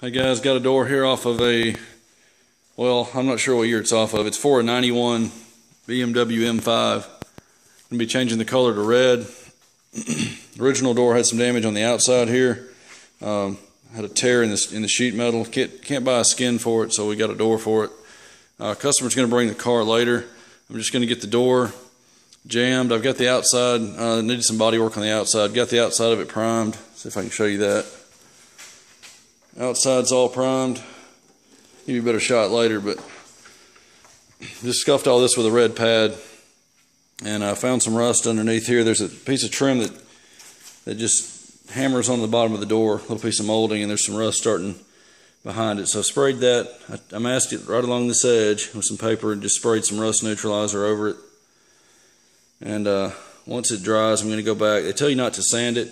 Hey guys, got a door here off of a, well, I'm not sure what year it's off of. It's for a 91 BMW M5. Gonna be changing the color to red. The original door had some damage on the outside here. Had a tear in the sheet metal. Can't buy a skin for it, so we got a door for it. Customer's gonna bring the car later. I'm just gonna get the door jammed. I've got the outside, needed some body work on the outside. Got the outside of it primed. See if I can show you that. Outside's all primed. Give you a better shot later, but just scuffed all this with a red pad, and I found some rust underneath here. There's a piece of trim that just hammers on the bottom of the door, a little piece of molding, and there's some rust starting behind it. So I sprayed that. I masked it right along this edge with some paper and just sprayed some rust neutralizer over it. And once it dries, I'm going to go back. They tell you not to sand it,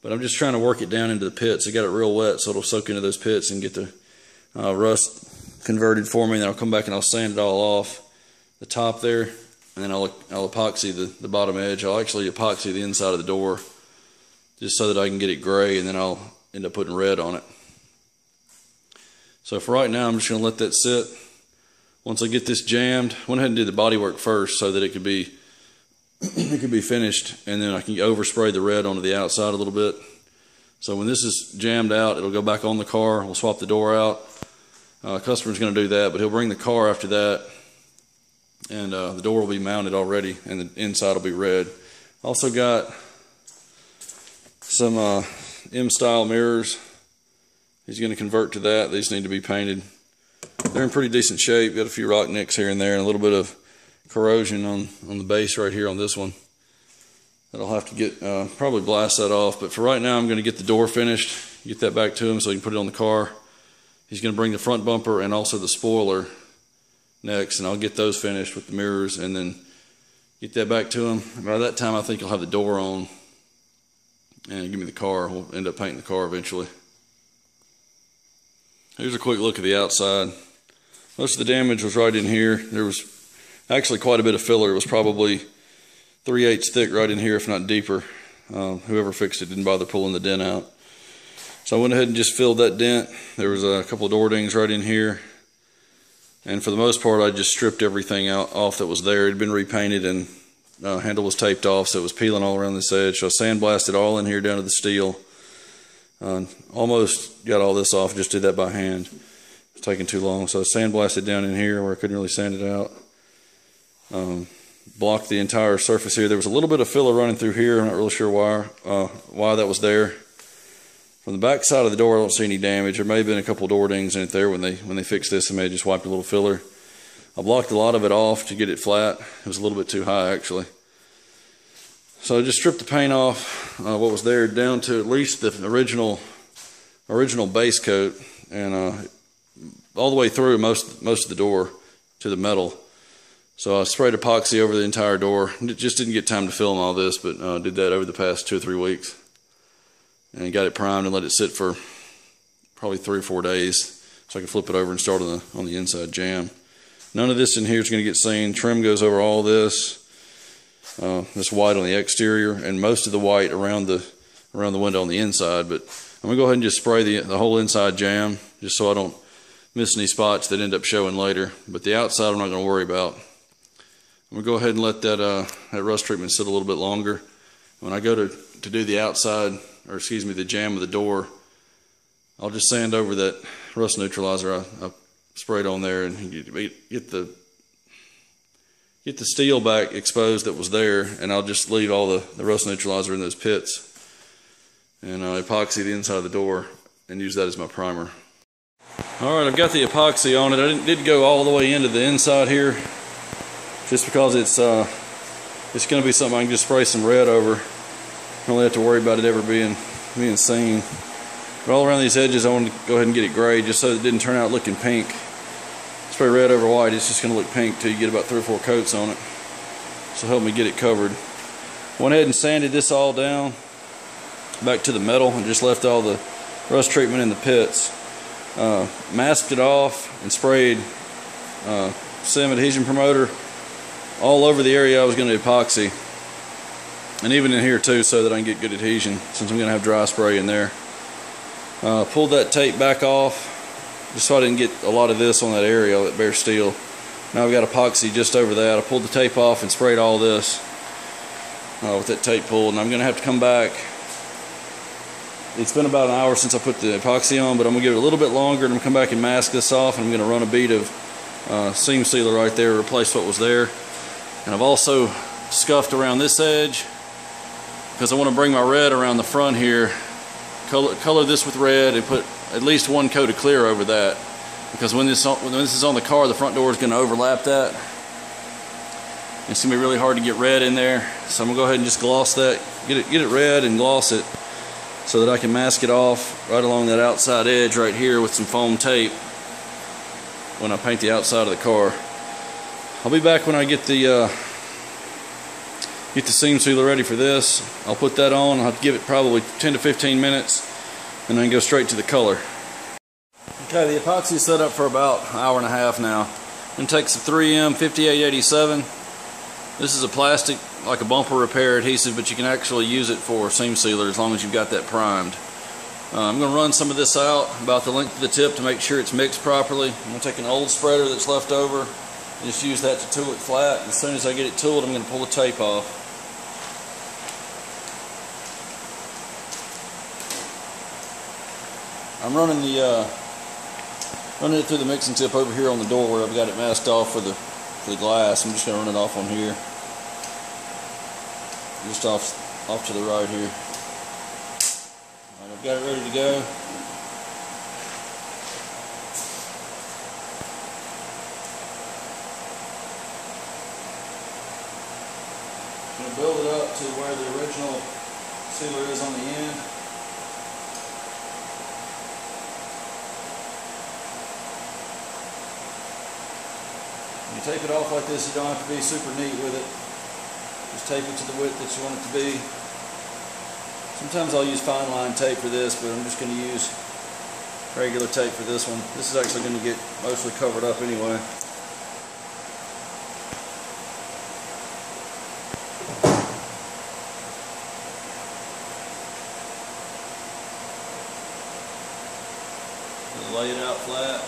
but I'm just trying to work it down into the pits. I got it real wet, so it'll soak into those pits and get the rust converted for me. And then I'll come back and I'll sand it all off the top there, and then I'll epoxy the bottom edge. I'll actually epoxy the inside of the door just so that I can get it gray, and then I'll end up putting red on it. So for right now, I'm just going to let that sit. Once I get this jammed, I went ahead and did the bodywork first so that it could be finished, and then I can overspray the red onto the outside a little bit. So when this is jammed out, it'll go back on the car. We'll swap the door out. Customer's going to do that, but he'll bring the car after that, and the door will be mounted already, and the inside will be red. Also got some M-style mirrors. He's going to convert to that. These need to be painted. They're in pretty decent shape. Got a few rock nicks here and there, and a little bit of corrosion on the base right here on this one. That I'll have to get, probably blast that off. But for right now, I'm going to get the door finished, get that back to him so he can put it on the car. He's going to bring the front bumper and also the spoiler next, and I'll get those finished with the mirrors and then get that back to him. By that time, I think he'll have the door on and give me the car. We'll end up painting the car eventually. Here's a quick look at the outside. Most of the damage was right in here. There was actually quite a bit of filler. It was probably 3/8 thick right in here, if not deeper. Whoever fixed it didn't bother pulling the dent out. So I went ahead and just filled that dent. There was a couple of door dings right in here. And for the most part, I just stripped everything off that was there. It had been repainted, and handle was taped off, so it was peeling all around this edge. So I sandblasted all in here down to the steel. Almost got all this off, just did that by hand. It was taking too long. So I sandblasted down in here where I couldn't really sand it out. Blocked the entire surface here. There was a little bit of filler running through here. I'm not really sure why that was there. From the back side of the door, I don't see any damage. There may have been a couple door dings in it there when they fixed this, and they just wiped a little filler. I blocked a lot of it off to get it flat. It was a little bit too high, actually. So I just stripped the paint off, what was there, down to at least the original base coat, and all the way through most of the door to the metal. So I sprayed epoxy over the entire door. It just didn't get time to film all this, but did that over the past 2 or 3 weeks. And got it primed and let it sit for probably 3 or 4 days so I can flip it over and start on the inside jam. None of this in here is going to get seen. Trim goes over all this. This white on the exterior, and most of the white around the window on the inside. But I'm going to go ahead and just spray the whole inside jam just so I don't miss any spots that end up showing later. But the outside I'm not going to worry about. I'm going to go ahead and let that rust treatment sit a little bit longer. When I go to do the outside, or excuse me, the jam of the door, I'll just sand over that rust neutralizer I sprayed on there, and get the steel back exposed that was there, and I'll just leave all the rust neutralizer in those pits, and epoxy the inside of the door and use that as my primer. Alright, I've got the epoxy on it. I didn't go all the way into the inside here, just because it's going to be something I can just spray some red over. I don't really have to worry about it ever being seen. But all around these edges, I wanted to go ahead and get it gray just so it didn't turn out looking pink. Spray red over white, it's just going to look pink till you get about 3 or 4 coats on it. So help me get it covered. Went ahead and sanded this all down back to the metal and just left all the rust treatment in the pits. Masked it off and sprayed SIM adhesion promoter all over the area I was going to epoxy. And even in here too, so that I can get good adhesion, since I'm going to have dry spray in there. Pulled that tape back off just so I didn't get a lot of this on that area, that bare steel. Now I've got epoxy just over that. I pulled the tape off and sprayed all this with that tape pulled, and I'm going to have to come back. It's been about an hour since I put the epoxy on, but I'm going to give it a little bit longer, and I'm going to come back and mask this off, and I'm going to run a bead of seam sealer right there to replace what was there. And I've also scuffed around this edge because I want to bring my red around the front here, color this with red, and put at least one coat of clear over that, because when this is on the car, the front door is going to overlap that. It's going to be really hard to get red in there, so I'm going to go ahead and just gloss that, get it red and gloss it, so that I can mask it off right along that outside edge right here with some foam tape when I paint the outside of the car. I'll be back when I get the seam sealer ready for this. I'll put that on. I'll have to give it probably 10 to 15 minutes and then go straight to the color. Okay, the epoxy is set up for about an hour and a half now. I'm going to take some 3M 5887. This is a plastic, like a bumper repair adhesive, but you can actually use it for seam sealer as long as you've got that primed. I'm going to run some of this out about the length of the tip to make sure it's mixed properly. I'm going to take an old spreader that's left over and just use that to tool it flat. As soon as I get it tooled, I'm going to pull the tape off. I'm running it through the mixing tip over here on the door where I've got it masked off for the glass. I'm just going to run it off on here. Just off to the right here. Alright, I've got it ready to go. I'm going to build it up to where the original sealer is on the end. When you tape it off like this, you don't have to be super neat with it. Just tape it to the width that you want it to be. Sometimes I'll use fine line tape for this, but I'm just going to use regular tape for this one. This is actually going to get mostly covered up anyway. Just lay it out flat.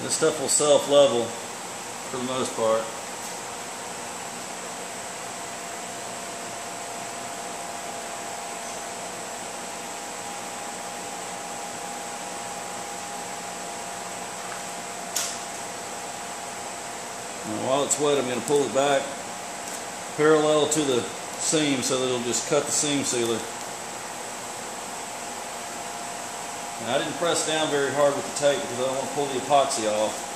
This stuff will self-level for the most part. And while it's wet, I'm going to pull it back parallel to the seam so that it'll just cut the seam sealer. Now, I didn't press down very hard with the tape because I don't want to pull the epoxy off.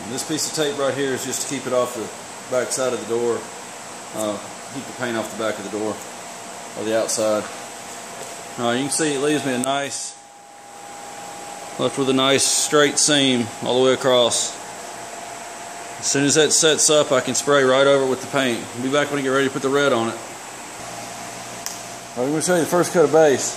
And this piece of tape right here is just to keep it off the back side of the door. Keep the paint off the back of the door or the outside. You can see it leaves me left with a nice straight seam all the way across. As soon as that sets up, I can spray right over it with the paint. I'll be back when I get ready to put the red on it. I'm going to show you the first coat of base.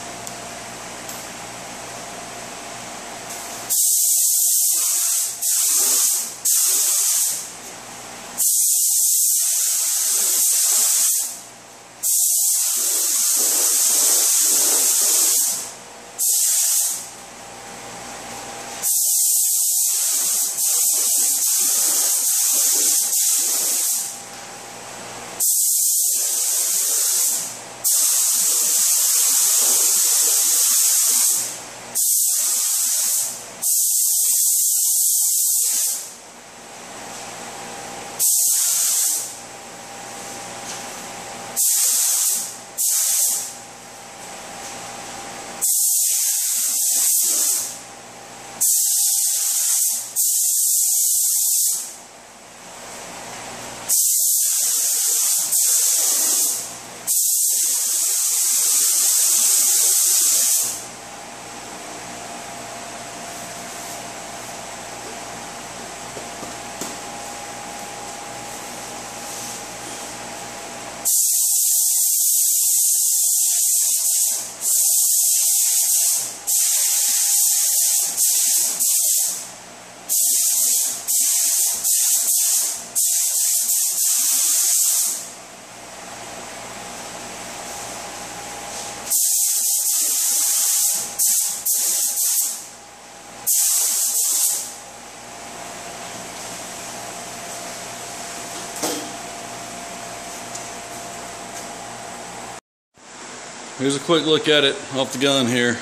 Here's a quick look at it off the gun here.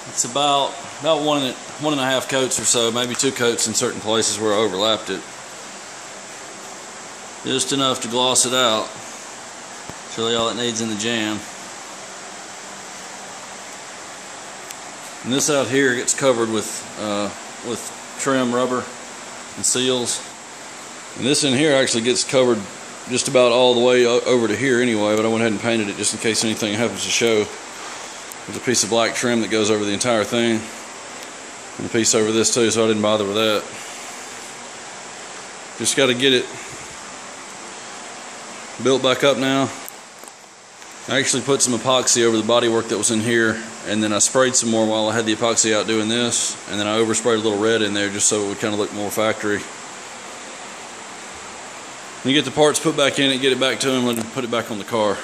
It's about one and a half coats or so, maybe 2 coats in certain places where I overlapped it. Just enough to gloss it out. It's really all it needs in the jam. And this out here gets covered with trim rubber and seals. And this in here actually gets covered just about all the way over to here anyway, but I went ahead and painted it just in case anything happens to show. There's a piece of black trim that goes over the entire thing, and a piece over this too, so I didn't bother with that. Just got to get it built back up now. I actually put some epoxy over the bodywork that was in here, and then I sprayed some more while I had the epoxy out doing this, and then I oversprayed a little red in there just so it would kind of look more factory. When you get the parts put back in it, get it back to him, let him put it back on the car.